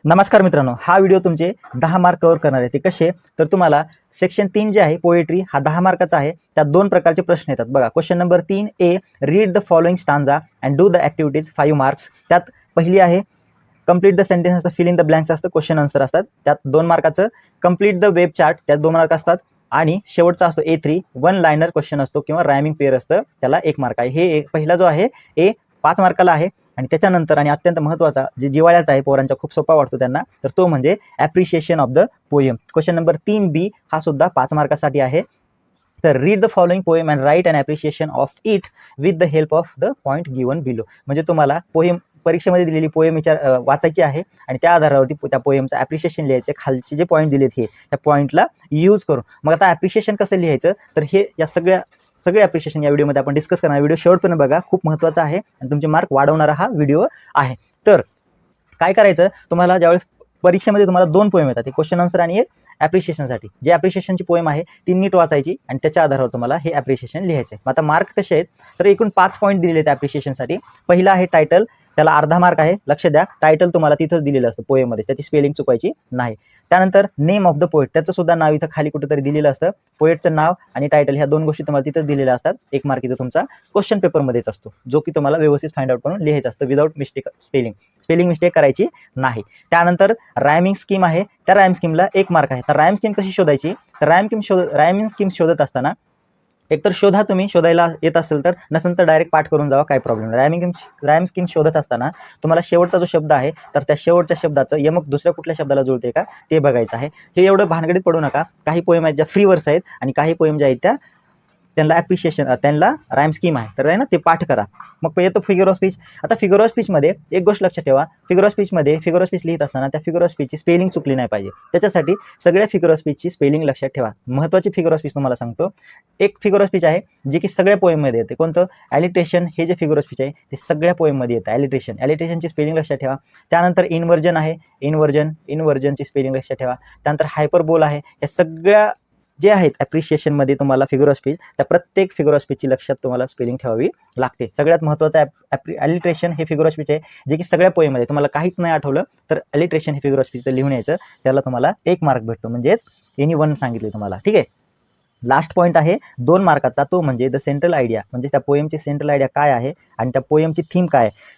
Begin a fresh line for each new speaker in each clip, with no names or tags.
नमस्कार मित्रांनो, हा व्हिडिओ तुमचे 10 मार्क कव्हर करणार आहे. ते कसे तर तुम्हाला सेक्शन 3 जे आहे पोएट्री हा 10 मार्काचा आहे. त्यात दोन प्रकारचे प्रश्न येतात बघा. Question number 3 A, read the following stanza and do the activities 5 marks. त्यात पहिली आहे कंप्लीट द सेंटेन्स असतं, फिल इन द ब्लँक्स असतं, क्वेश्चन आन्सर असतात. त्यात 2 मार्काचं कंप्लीट द वेब चार्ट, त्यात 2 मार्क असतात. आणि शेवटचा असतो A3 वन लाइनर क्वेश्चन असतो किंवा रायमिंग पेअर असतं, त्याला 1 मार्क आहे. हे पहिला जो आहे ए 5 मार्काला आहे. आणि त्याच्यानंतर आणि अत्यंत महत्त्वाचा जे जिवाळ्याचा आहे, पोरांचा खूप सोपा वाटतो त्यांना, तर तो म्हणजे appreciation of the poem. Question number 3B हा सुद्धा 5 मार्कासाठी आहे. तर read the following poem and write an appreciation of it with the help of the point given below. म्हणजे तुम्हाला पोएम परीक्षेमध्ये दिलेली पोएम वाचायची आहे आणि त्या आधारावरती त्या पोएमचं ॲप्रिशिएशन लिहायचं. खालचे जे पॉईंट दिलेत हे त्या पॉईंटला यूज करून मग आता ॲप्रिशिएशन कसं लिहायचं, तर हे या सगळे ॲप्रिशिएशन या व्हिडिओमध्ये आपण डिस्कस करणार. व्हिडिओ शेवटपर्यंत बघा, खूप महत्त्वाचा आहे आणि तुमचे मार्क वाढवणारा हा व्हिडिओ आहे. तर काय करायचं, तुम्हाला ज्यावेळेस परीक्षेमध्ये तुम्हाला 2 पोएम येतात, एक क्वेश्चन आन्सर आणि एक ॲप्रिशिएशनसाठी. जे ॲप्रिशिएशनची पोएम आहे ती नीट वाचायची आणि त्याच्या आधारावर तुम्हाला हे ॲप्रिशिएशन लिहायचं आहे. आता मार्क कसे आहेत, तर एकूण 5 पॉईंट दिलेले आहेत ॲप्रिशिएशनसाठी. पहिला आहे टायटल, त्याला अर्धा मार्क आहे. लक्ष द्या, टायटल तुम्हाला तिथंच दिलेलं असतं पोएममध्ये, त्याची स्पेलिंग चुकायची नाही. त्यानंतर नेम ऑफ द पोएट, त्याचं सुद्धा नाव इथं खाली कुठेतरी दिलेलं असतं. पोएटचं नाव आणि टायटल ह्या 2 गोष्टी तुम्हाला तिथंच दिलेल्या असतात. 1 मार्क इथं तुमचा क्वेश्चन पेपरमध्येच असतो, जो की तुम्हाला व्यवस्थित फाइंड आउट करून लिहायचं असतं विदाऊट मिस्टेक. स्पेलिंग मिस्टेक करायची नाही. त्यानंतर रायमिंग स्कीम आहे, त्या रायम स्कीमला 1 मार्क आहे. तर रायम स्कीम कशी शोधायची, तर रायमिंग स्कीम शोधत असताना एकतर तुम्ही शोधायला येत असेल तर, नसेल तर डायरेक्ट पाठ करून जावा, काही प्रॉब्लेम नाही. रायम स्कीम शोधत असताना तुम्हाला शेवटचा जो शब्द आहे तर त्या शेवटच्या शब्दाचं यमक दुसऱ्या कुठल्या शब्दाला जुळते का ते बघायचं आहे. हे एवढं भानगडीत पडू नका. काही पोएम आहेत ज्या फ्री वर्स आहेत आणि काही पोएम ज्या आहेत त्या त्यांना ॲप्रिशिएशन, त्यांना राईम स्कीम आहे, तर आहे ना, ते पाठ करा. मग येतो फिगर ऑफ स्पीच. आता फिगर ऑफ स्पीचमध्ये एक गोष्ट लक्षात ठेवा, फिगर ऑफ स्पीच लिहित असताना त्या फिगर ऑफ स्पीचची स्पेलिंग चुकली नाही पाहिजे. त्याच्यासाठी सगळ्या फिगर ऑफ स्पीचची स्पेलिंग लक्षात ठेवा. महत्त्वाची फिगर ऑफ स्पीच तुम्हाला सांगतो. एक फिगर ऑफ स्पीच आहे जे की सगळ्या पोएममध्ये येते, कोणतं, ॲलिटेशन. हे जे फिगर ऑफ स्पीच आहे ते सगळ्या पोएममध्ये येतं. ॲलिटेशनची स्पेलिंग लक्षात ठेवा. त्यानंतर इन्व्हर्जन आहे, इन्व्हर्जनची स्पेलिंग लक्षात ठेवा. त्यानंतर हायपरबोल आहे. या सगळ्या जे आहेत ॲप्रिशिएशनमध्ये तुम्हाला फिगर ऑफ स्पीच, त्या प्रत्येक फिगर ऑफ स्पीचची लक्षात तुम्हाला स्पेलिंग ठेवावी लागते. सगळ्यात महत्त्वाचं ॲलिट्रेशन हे फिगर ऑफ स्पीच आहे, जे की सगळ्या पोएममध्ये तुम्हाला काहीच नाही आठवलं तर ॲलिट्रेशन हे फिगर ऑफ स्पीच लिहून यायचं, त्याला तुम्हाला 1 मार्क भेटतो. म्हणजेच एनी1 सांगितले तुम्हाला, ठीक आहे. लास्ट पॉईंट आहे 2 मार्काचा, तो म्हणजे द सेंट्रल आयडिया. म्हणजे त्या पोएमची सेंट्रल आयडिया काय आहे आणि त्या पोएमची थीम काय आहे,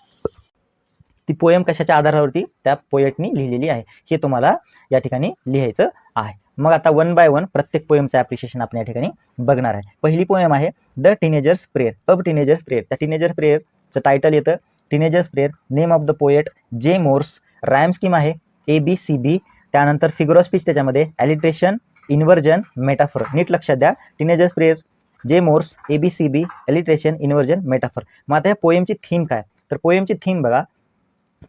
ती पोएम कशाच्या आधारावरती त्या पोएटनी लिहिलेली आहे, हे तुम्हाला या ठिकाणी लिहायचं आहे. मग आता 1 बाय 1 प्रत्येक पोएमचं ॲप्रिशिएशन आपण या ठिकाणी बघणार आहे. पहिली पोएम आहे the teenagers prayer, teenagers prayer. त्या टीनेजर प्रेयरचं टायटल येतं teenagers prayer. Name of the poet जे मोर्स. रायम स्कीम आहे ABCB. त्यानंतर फिगर ऑफ स्पीच त्याच्यामध्ये ॲलिट्रेशन, इन्व्हर्जन, मेटाफर. नीट लक्षात द्या, टीनेजर्स प्रेयर, जे मोर्स, ABCB, ॲलिट्रेशन, इन्व्हर्जन, मेटाफर. मग आता या पोएमची थीम काय, तर पोएमची थीम बघा.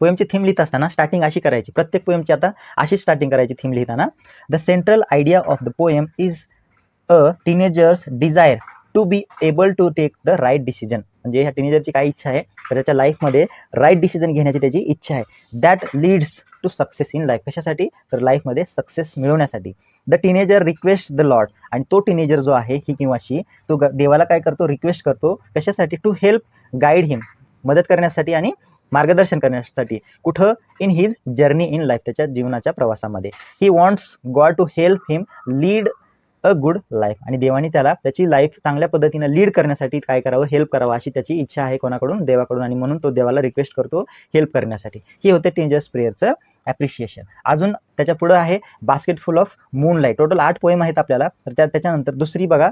पोएमची थीम लिहित असताना स्टार्टिंग अशी करायची, प्रत्येक पोएमची आता अशी स्टार्टिंग करायची थीम लिहिताना. The central idea of the poem is a teenager's desire to be able to take the right decision. म्हणजे ह्या टीनेजरची काय इच्छा आहे, तर त्याच्या लाईफमध्ये राईट डिसिजन घेण्याची त्याची इच्छा आहे. That leads to success in life. कशासाठी, तर लाईफमध्ये सक्सेस मिळवण्यासाठी. The teenager request the lord. आणि तो टीनेजर जो आहे ही किंवा शी, तो देवाला काय करतो, रिक्वेस्ट करतो. कशासाठी, टू हेल्प गाईड हिम, मदत करण्यासाठी आणि मार्गदर्शन करण्यासाठी. कुठं, in his journey in life, त्याच्या जीवनाच्या प्रवासामध्ये. He wants God to help him lead a good life. आणि देवाने त्याला त्याची लाईफ चांगल्या पद्धतीनं लीड करण्यासाठी काय करावं, हेल्प करावं, अशी त्याची इच्छा आहे. कोणाकडून, देवाकडून. आणि म्हणून तो देवाला रिक्वेस्ट करतो हेल्प करण्यासाठी. हे होते टीनेजर्स प्रेयरचं ॲप्रिशिएशन. अजून त्याच्या पुढं आहे basket full of moonlight. Total 8 poem आहेत आपल्याला. तर त्याच्यानंतर दुसरी बघा,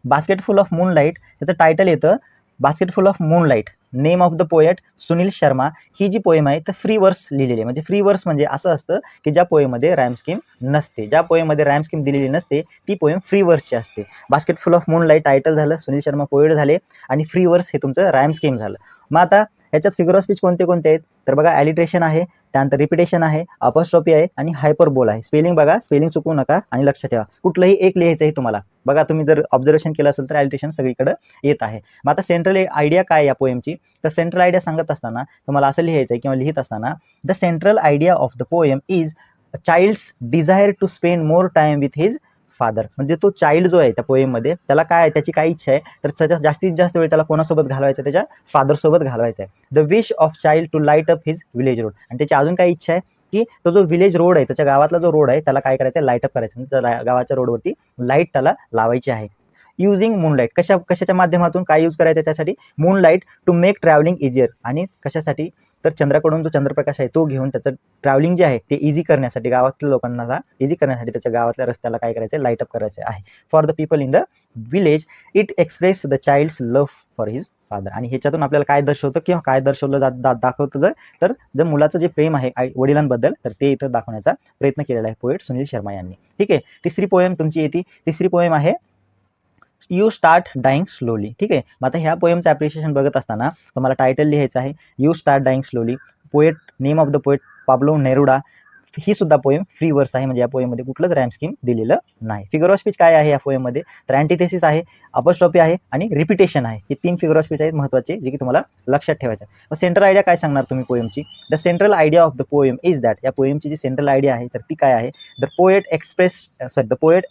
बास्केट फुल ऑफ मूनलाईट. त्याचं टायटल येतं basket full of moonlight. Name of the poet Sunil Sharma. ही जी पोएम आहे तर फ्री वर्स लिहिलेली आहे. म्हणजे फ्री वर्स म्हणजे असं असतं की ज्या पोएममध्ये रायम स्कीम नसते, ज्या पोएममध्ये रायम स्कीम दिलेली नसते ती पोएम फ्री वर्सची असते. Basket full of moonlight title झालं, सुनील शर्मा पोएट झाले, आणि फ्री वर्स हे तुमचं रायम स्कीम झालं. मग आता ह्याच्यात फिगर ऑफ स्पीच कोणते कोणते आहेत, तर बघा, ॲलिट्रेशन आहे, त्यानंतर रिपिटेशन आहे, अपॉस्ट्रॉफी आहे आणि हायपरबोल आहे. स्पेलिंग बघा, स्पेलिंग चुकवू नका आणि लक्षात ठेवा, कुठलंही एक लिहायचं आहे तुम्हाला. बघा, तुम्ही जर ऑब्झर्वेशन केलं असेल तर ॲलिट्रेशन सगळीकडे येत आहे. मग आता सेंट्रल आयडिया काय या पोएमची, तर सेंट्रल आयडिया सांगत असताना तुम्हाला असं लिहायचं आहे किंवा लिहित असताना, the central idea of the poem is a child's desire to spend more time with his father. म्हणजे तो चाइल्ड जो आहे त्या पोएममध्ये, त्याला काय आहे, त्याची काय इच्छा आहे, तर त्याच्या जास्तीत जास्त वेळ त्याला कोणासोबत घालवायचा, त्याच्या फादरसोबत घालवायचा आहे. The wish of child to light up his village road. आणि त्याची अजून काय इच्छा आहे, की तो जो विलेज रोड आहे, त्याच्या गावातला जो रोड आहे त्याला काय करायचं, लाईट अप करायचं, म्हणजे त्या गावाच्या रोडवरती लाईट त्याला लावायची आहे. युजिंग मूनलाईट, कशाच्या माध्यमातून काय यूज करायचं त्यासाठी, moonlight to make travelling easier. आणि कशासाठी, तर चंद्राकडून जो चंद्रप्रकाश आहे तो घेऊन त्याचं ट्रॅव्हलिंग जे आहे ते इझी करण्यासाठी, गावातल्या लोकांना इझी करण्यासाठी त्याच्या गावातल्या रस्त्याला काय करायचं, लाईट अप करायचं आहे. For the people in the village it express the child's love for his father. आणि ह्याच्यातून आपल्याला काय दर्शवतं किंवा काय दर्शवलं दाखवतं, तर मुलाचं जे प्रेम आहे वडिलांबद्दल, तर ते इथं दाखवण्याचा प्रयत्न केलेला आहे पोएट सुनील शर्मा यांनी. ठीक आहे. तिसरी पोएम तुमची येते, तिसरी पोएम आहे यू स्टार्ट डाईंग स्लोली. ठीक आहे. मग आता ह्या पोएमचं ॲप्रिशिएशन बघत असताना तुम्हाला टायटल लिहायचं आहे you start dying slowly. Poet, name of the poet Pablo Neruda. ही सुद्धा पोएम फ्री वर्स आहे, म्हणजे या पोएममध्ये कुठलंच रॅम स्कीम दिलेलं नाही. फिगर ऑफ स्पीच काय आहे या पोएममध्ये, तर अँटिथेसिस आहे, अपॉस्ट्रॉफी आहे आणि रिपिटेशन आहे. हे 3 फिगर ऑफ स्पीच आहेत महत्त्वाचे, जे की तुम्हाला लक्षात ठेवायचं आहे. मग सेंट्रल आयडिया काय सांगणार तुम्ही पोएमची, the central idea of the poem is that. या पोएमची जी सेंट्रल आयडिया आहे तर ती काय आहे, the poet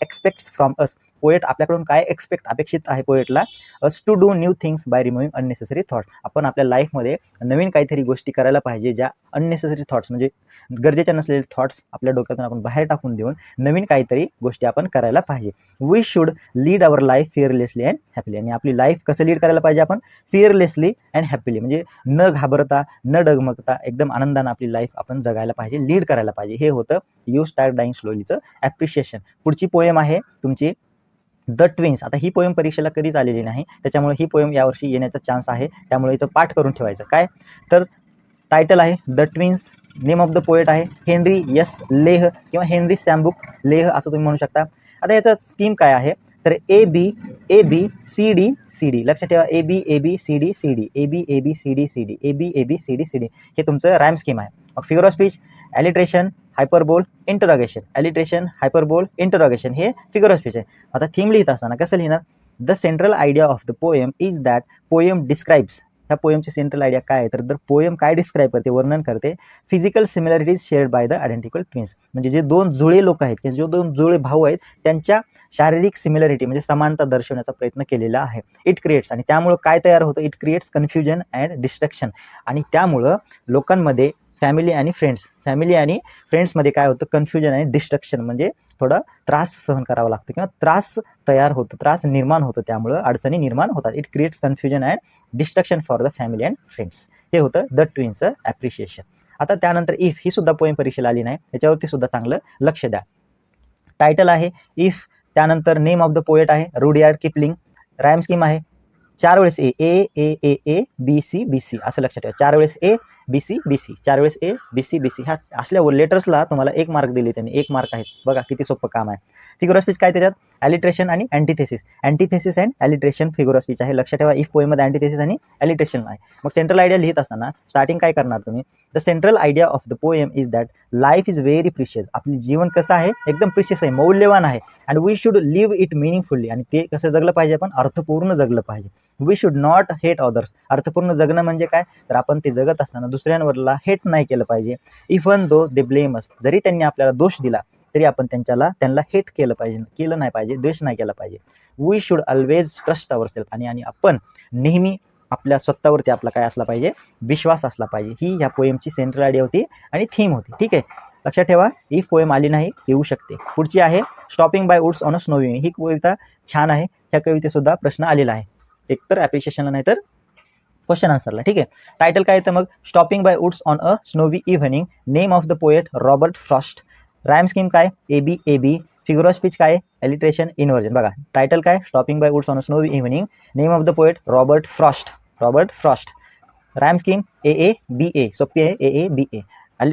expects from us. Poet आपल्याकडून काय अपेक्षित आहे पोएटला, us to do new things by removing unnecessary thoughts. आपण आपल्या लाईफमध्ये नवीन काहीतरी गोष्टी करायला पाहिजे, ज्या अननेसेसरी थॉट्स म्हणजे गरजेच्या नसलेले थॉट्स आपल्या डोक्यातून आपण बाहेर टाकून देऊन नवीन काहीतरी गोष्टी आपण करायला पाहिजे. We should lead our life fearlessly and happily. आणि आपली लाईफ कसं लीड करायला पाहिजे आपण, फिअरलेसली अँड हॅपीली, म्हणजे न घाबरता न डगमगता एकदम आनंदानं आपली लाईफ आपण जगायला पाहिजे, लीड करायला पाहिजे. हे होतं यू स्टार्ट डाईंग स्लोलीचं ॲप्रिशिएशन. पुढची पोएम आहे तुमची द ट्विन्स. आता ही पोएम परीक्षेला कधीच आलेली नाही, त्याच्यामुळे ही पोएम यावर्षी येण्याचा चान्स आहे, त्यामुळे हिचं पाठ करून ठेवायचं. काय तर टायटल आहे the twins. Name of the poet आहे हेनरी एस लेह किंवा हेनरी सॅम्बुक लेह असं तुम्ही म्हणू शकता. आता याचा स्कीम काय आहे, तर A B C D C D. लक्षात ठेवा, A B C D C D, A B C D C D, A B C D C D. हे तुमचं रॅम स्कीम आहे. मग figure of speech alliteration, hyperbole, interrogation. Alliteration, hyperbole, interrogation हे figure of speech आहे. आता theme लिहित असताना कसं लिहिणार, the central idea of the poem is that poem describes. ह्या पोएमची सेंट्रल आयडिया काय आहे, तर पोएम काय डिस्क्राईब करते, वर्णन करते, physical similarities shared by the identical twins. म्हणजे जे 2 जुळे लोक आहेत किंवा जे 2 जुळे भाऊ आहेत त्यांच्या शारीरिक सिमिलॅरिटी म्हणजे समानता दर्शवण्याचा प्रयत्न केलेला आहे. इट क्रिएट्स, आणि त्यामुळं काय तयार होतं, it creates confusion and distraction. आणि त्यामुळं लोकांमध्ये फॅमिली आणि फ्रेंड्समध्ये काय होतं, कन्फ्युजन आणि डिस्ट्रक्शन म्हणजे थोडा त्रास सहन करावा लागतो किंवा त्रास तयार होतो, त्रास निर्माण होतो, त्यामुळं अडचणी निर्माण होतात. It creates confusion and destruction for the family and friends. हे होतं द ट्विन्सचं ॲप्रिशिएशन. आता त्यानंतर इफ, ही सुद्धा पोएम परीक्षेला आली नाही, त्याच्यावरती सुद्धा चांगलं लक्ष द्या. टायटल आहे इफ, त्यानंतर नेम ऑफ द पोएट आहे रुडयार्ड किपलिंग. राईम स्कीम आहे 4 वेळेस ए ए ए ए ए बी सी बी सी असं लक्षात ठेवा. 4 वेळेस ए बी सी बी सी, 4 वेळेस ए बी सी बी सी. ह्या असल्या लेटर्सला तुम्हाला 1 मार्क दिले त्यांनी, 1 मार्क आहेत. बघा किती सोपं काम आहे. फिगर ऑफ स्पीच काय त्याच्यात, ॲलिट्रेशन आणि अँटिथेसिस अँड ॲलिट्रेशन फिगर ऑफ स्पीच आहे. लक्षात ठेवा, इफ पोएममध्ये अँटिथेसिस आणि ॲलिट्रेशन आहे. मग सेंट्रल आयडिया लिहित असताना स्टार्टिंग काय करणार तुम्ही, the central idea of the poem is that life is very precious. आपले जीवन कसं आहे, एकदम प्रिशियस आहे, मौल्यवान आहे. And we should live it meaningfully. आणि ते कसं जगलं पाहिजे, आपण अर्थपूर्ण जगलं पाहिजे. We should not hate others. अर्थपूर्ण जगणं म्हणजे काय, तर आपण ते जगत असताना दुसऱ्यांवरला हेट नाही केलं पाहिजे. इवन दो दे ब्लेम अस, जरी त्यांनी आपल्याला दोष दिला तरी आपण त्यांना हेट केलं नाही पाहिजे, द्वेष नाही केला पाहिजे. We should always trust our self. आणि आपण नेहमी आपल्या स्वतःवरती आपला काय असला पाहिजे, विश्वास असला पाहिजे. ही ह्या पोएमची सेंट्रल आयडिया होती आणि थीम होती. ठीक आहे, लक्षात ठेवा, इफ पोएम आली नाही येऊ शकते. पुढची आहे stopping by woods on a snowy evening. ही कविता छान आहे, ह्या कवितेसुद्धा प्रश्न आलेला आहे, एकतर ॲप्रिशिएशनला नाही तर क्वेश्चन आन्सरला. ठीक आहे, टायटल काय येतं मग, stopping by woods on a snowy evening. Name of the poet Robert Frost. Rhyme scheme काय, A B. Figure of speech काय, ॲलिट्रेशन, इन्व्हर्जन. बघा टायटल काय, stopping by woods on a snowy evening. Name of the poet Robert Frost. Rhyme scheme A B. सोपी आहे, A B.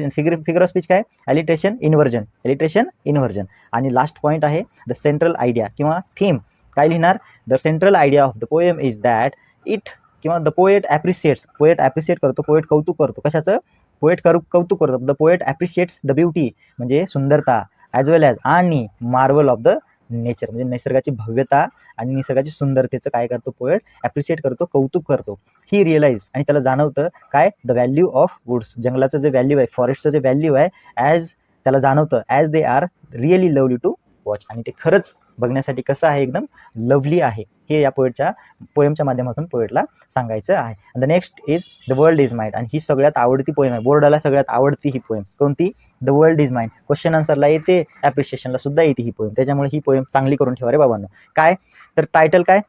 Figure of speech काय, alliteration inversion. आणि last point आहे the central idea किंवा theme. काय लिहिणार, the central idea of the poem is that it किंवा the poet ॲप्रिशिएट्स. Poet appreciate करतो, पोएट कौतुक करतो. कशाचं, पोएट कौतुक करतो. द पोएट ॲप्रिशिएट्स द ब्युटी म्हणजे सुंदरता, ॲज वेल ॲज आणि मार्वल ऑफ द नेचर म्हणजे निसर्गाची भव्यता आणि निसर्गाची सुंदरतेचं काय करतो, पोएट ॲप्रिशिएट करतो, कौतुक करतो. ही रिअलाइज, आणि त्याला जाणवतं काय, द व्हॅल्यू ऑफ वुड्स. जंगलाचं जे व्हॅल्यू आहे, फॉरेस्टचं जे व्हॅल्यू आहे, ॲज त्याला जाणवतं, as they are really lovely to watch. आणि ते खरंच बघण्यासाठी कसं आहे, एकदम लवली आहे, हे या पोएमच्या माध्यमातून पोएटला सांगायचं आहे. The next is the world is mind, आणि ही सगळ्यात आवडती पोएम आहे, बोर्डाला सगळ्यात आवडती ही पोएम कोणती, the world is mind. Question आन्सरला येते, ॲप्रिशिएशनला सुद्धा येते ही पोएम, त्याच्यामुळे ही पोएम चांगली करून ठेवा रे बाबांनो. काय तर टायटल काय,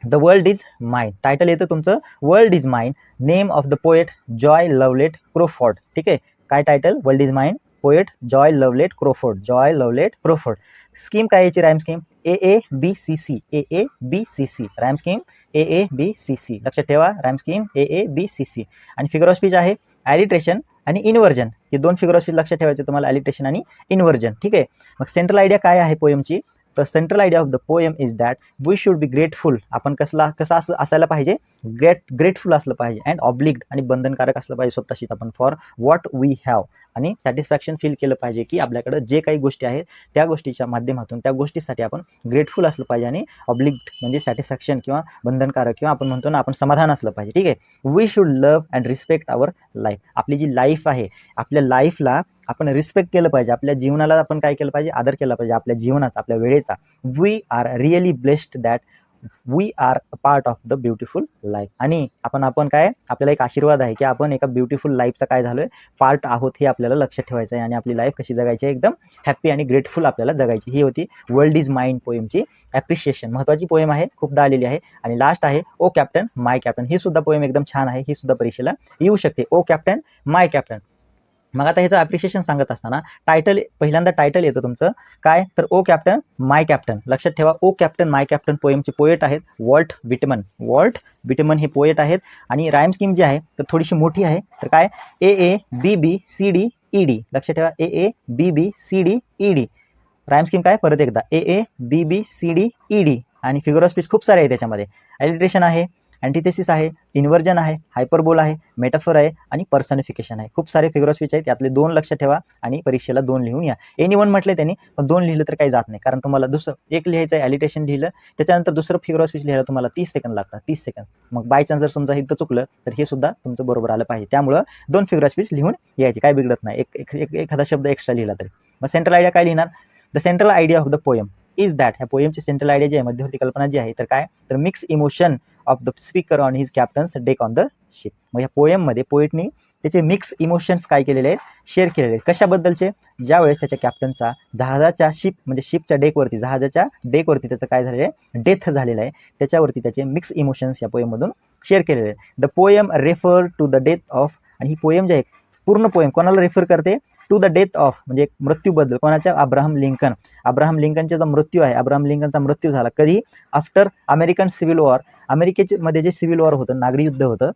the world is mind. Title येतं तुमचं world is mind, name of the poet Joy Lovelet Crawford. ठीक आहे, काय title, world is mind, poet Joy Lovelet Crawford, Joy Lovelet Crawford. Scheme काय याची, rhyme scheme AABCC, AABCC rhyme scheme AABCC, लक्षात ठेवा, rhyme scheme AABCC. आणि figure of speech आहे alliteration आणि इन्व्हर्जन, हे दोन फिगर ऑफ स्पीच लक्षात ठेवायचे तुम्हाला, ॲलिट्रेशन आणि इन्व्हर्जन. ठीक आहे, मग सेंट्रल आयडिया काय आहे पोएमची, तर central idea of the poem is that we should be grateful. आपण कसं असायला पाहिजे, ग्रेटफुल असलं पाहिजे, अँड ऑब्लिग्ड आणि बंधनकारक असलं पाहिजे स्वतःशीच आपण, फॉर व्हॉट वी हॅव, आणि सॅटिस्फॅक्शन फील केलं पाहिजे की आपल्याकडं जे काही गोष्टी आहेत त्या गोष्टीच्या माध्यमातून त्या गोष्टीसाठी आपण ग्रेटफुल असलं पाहिजे, आणि ऑब्लिग्ड म्हणजे सॅटिस्फॅक्शन किंवा बंधनकारक, किंवा आपण म्हणतो ना आपण समाधान असलं पाहिजे. ठीक आहे, we should love and respect our life. आपली जी लाईफ आहे, आपल्या लाईफला आपण रिस्पेक्ट केलं पाहिजे, आपल्या जीवनाला आपण काय केलं पाहिजे, आदर केला पाहिजे, आपल्या जीवनाचा, आपल्या वेळेचा. We are really blessed that we are a part of the beautiful life. आणि आपण काय, आपल्याला एक आशीर्वाद आहे की आपण एका ब्युटिफुल लाईफचा काय झालोय, पार्ट आहोत, हे आपल्याला लक्षात ठेवायचं आहे. आणि आपली लाईफ कशी जगायची आहे, एकदम हॅप्पी आणि ग्रेटफुल आपल्याला जगायची. ही होती वर्ल्ड इज माइंड पोएमची ॲप्रिशिएशन. महत्त्वाची पोएम आहे, खूपदा आलेली आहे. आणि लास्ट आहे ओ कॅप्टन माय कॅप्टन. ही सुद्धा पोएम एकदम छान आहे, ही सुद्धा परीक्षेला येऊ शकते, ओ कॅप्टन माय कॅप्टन. मग आता ह्याचं ॲप्रिशिएशन सांगत असताना टायटल, पहिल्यांदा टायटल येतं तुमचं काय, तर ओ कॅप्टन माय कॅप्टन. लक्षात ठेवा, ओ कॅप्टन माय कॅप्टन पोएमचे पोएट आहेत वॉल्ट व्हिटमन. वॉल्ट व्हिटमन हे पोएट आहेत. आणि राईम स्कीम जी आहे तर थोडीशी मोठी आहे, तर काय AABBCDED. लक्षात ठेवा, AABBCDED. राईम स्कीम काय, परत एकदा AABBCDED. आणि फिगर ऑफ स्पीच खूप सारे आहे त्याच्यामध्ये, ॲलिट्रेशन आहे, अँटिथेसिस आहे, इन्व्हर्जन आहे, हायपरबोल आहे, मेटाफर आहे, आणि पर्सनिफिकेशन आहे. खूप सारे फिगर ऑफ स्पीच आहेत, यातले 2 लक्षात ठेवा आणि परीक्षेला 2 लिहून या. एनीवन म्हटले त्यांनी, पण 2 लिहिलं तर काही जात नाही, कारण तुम्हाला दुसरं एक लिहायचं आहे, ॲलिट्रेशन लिहिलं, त्याच्यानंतर दुसरं फिगर ऑफ स्पीच लिहायला तुम्हाला 30 सेकंद लागतात, 30 सेकंद. मग बाय चान्स जर समजा इथं चुकलं तर हे सुद्धा तुमचं बरोबर आलं पाहिजे. त्यामुळं 2 फिगर ऑफ स्पीच लिहून यायचे, काय बिघडत नाही, एखादा शब्द एक्स्ट्रा लिहिला तरी. मग सेंट्रल आयडिया काय लिहिणार, the central idea of the poem is that. ह्या पोएमची सेंट्रल आयडिया जी आहे, मध्यवर्ती कल्पना जी आहे, तर काय, तर mix emotion of the speaker on his captains deck on the ship. मग या पोएममध्ये पोएटनी त्याचे मिक्स इमोशन्स काय केलेले आहेत, शेअर केलेले आहेत. कशाबद्दलचे, ज्यावेळेस त्याच्या कॅप्टनचा जहाजाच्या शिप म्हणजे शिपच्या डेकवरती, जहाजाच्या डेकवरती त्याचं काय झालेलं आहे, डेथ झालेलं आहे, त्याच्यावरती त्याचे मिक्स इमोशन्स या पोएममधून शेअर केलेले आहेत. The poem refer to the death of. आणि ही पोएम जी आहे, पूर्ण पोएम कोणाला रेफर करते, टू द डेथ ऑफ म्हणजे मृत्यूबद्दल, कोणाच्या, अब्राहम लिंकन. अब्राहम लिंकनचा जो मृत्यू आहे, अब्राहम लिंकनचा मृत्यू झाला कधी, आफ्टर अमेरिकन सिव्हिल वॉर. मध्ये जे सिव्हिल वॉर होतं, नागरी युद्ध होतं,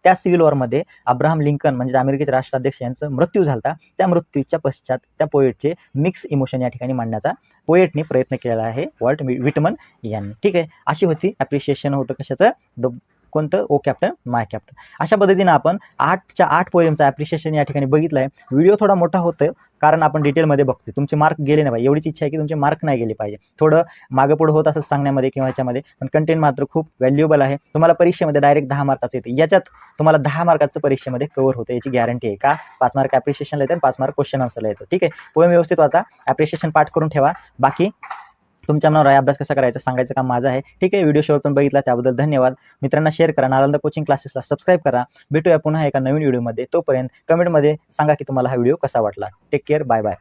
त्या सिव्हिल वॉरमध्ये अब्राहम लिंकन म्हणजे अमेरिकेचे राष्ट्राध्यक्ष यांचा मृत्यू झाला. त्या मृत्यूच्या पश्चात त्या पोएटचे मिक्स इमोशन या ठिकाणी मांडण्याचा पोएटने प्रयत्न केलेला आहे, वॉल्ट व्हिटमन यांनी. ठीक आहे, अशी होती ॲप्रिशिएशन होतं कशाचं, कोणतं, ओ कॅप्टन माय कॅप्टन. अशा पद्धतीनं आपण 8च्या 8 पोएमचं ॲप्रिशिएशन या ठिकाणी बघितलं आहे. व्हिडिओ थोडा मोठा होतं कारण आपण डिटेलमध्ये बघतोय, तुमचे मार्क गेले नाही पाहिजे, एवढीच इच्छा आहे की तुमचे मार्क नाही गेले पाहिजे. थोडं मागं पुढं होत असं सांगण्यामध्ये किंवा ह्याच्यामध्ये, पण कंटेंट मात्र खूप व्हॅल्युएबल आहे. तुम्हाला परीक्षेमध्ये डायरेक्ट 10 मार्काचं येते, याच्यात तुम्हाला 10 मार्काचं परीक्षेमध्ये कव्हर होतं, याची गॅरंटी आहे. का, 5 मार्क ॲप्रिशिएशनला येतं आणि 5 मार्क क्वेश्चन आन्सरला येतं. ठीक आहे, पोएम व्यवस्थित वाचा, ॲप्रिशिएशन पाठ करून ठेवा. बाकी तुमच्या मनावर आहे, अभ्यास कसा करायचा सांगायचं काम माझं आहे. ठीक आहे, व्हिडिओ शेवटपर्यंत बघितला त्याबद्दल धन्यवाद. मित्रांना शेअर करा, नालंदा कोचिंग क्लासेसला सबस्क्राईब करा. भेटूया पुन्हा एका नवीन व्हिडिओमध्ये. तोपर्यंत कमेंटमध्ये सांगा की तुम्हाला हा व्हिडिओ कसा वाटला. Take care, bye bye.